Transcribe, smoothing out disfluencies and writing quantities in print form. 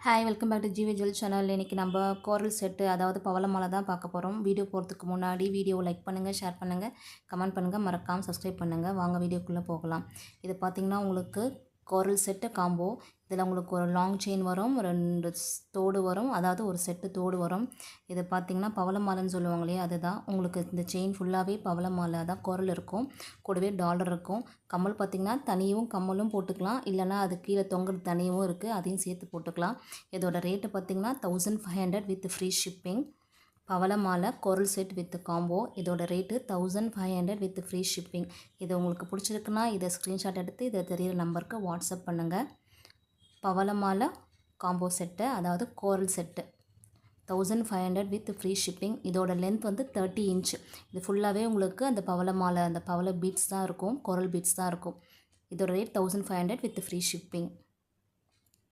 Hi welcome back to GV jewel channel. இன்றைக்கி நம்ம கோரல் set அதாவது பவள மாலை தான் பார்க்க போகிறோம். வீடியோ போகிறதுக்கு முன்னாடி வீடியோவை லைக் பண்ணுங்கள், ஷேர் பண்ணுங்கள், கமெண்ட் பண்ணுங்கள், மறக்காமல் சப்ஸ்கிரைப் பண்ணுங்கள். வாங்க வீடியோக்குள்ளே போகலாம். இது பார்த்திங்கன்னா உங்களுக்கு கோரல் செட்டு காம்போ. இதில் உங்களுக்கு ஒரு லாங் செயின் வரும், 2 தோடு வரும், அதாவது ஒரு செட்டு தோடு வரும். இது பார்த்திங்கன்னா பவள மாலைன்னு சொல்லுவாங்க இல்லையா, அதுதான். உங்களுக்கு இந்த செயின் ஃபுல்லாகவே பவள மாலை தான், கோரல் இருக்கும், கூடவே டாலர் இருக்கும். கம்மல் பார்த்திங்கன்னா தனியும் கம்மலும் போட்டுக்கலாம், இல்லைனா அது கீழே தொங்குற தனியும் இருக்குது, அதையும் சேர்த்து போட்டுக்கலாம். இதோட ரேட்டு பார்த்திங்கன்னா 1500 வித் ஃப்ரீ ஷிப்பிங். பவள மாலை கோரல் செட் வித் காம்போ. இதோட ரேட்டு 1500 வித் ஃப்ரீ ஷிப்பிங். இது உங்களுக்கு பிடிச்சிருக்குன்னா இதை ஸ்க்ரீன்ஷாட் எடுத்து இதை தெரியிற நம்பருக்கு வாட்ஸ்அப் பண்ணுங்கள். பவள மாலை காம்போ செட்டு, அதாவது கோரல் செட்டு 1500 வித் ஃப்ரீ ஷிப்பிங். இதோட லென்த் வந்து 30 இன்ச். இது ஃபுல்லாகவே உங்களுக்கு அந்த பவள மாலை, அந்த பவள பீட்ஸ் தான் இருக்கும், கோரல் பீட்ஸ் தான் இருக்கும். இதோட ரேட் 1500 வித் ஃப்ரீ ஷிப்பிங்.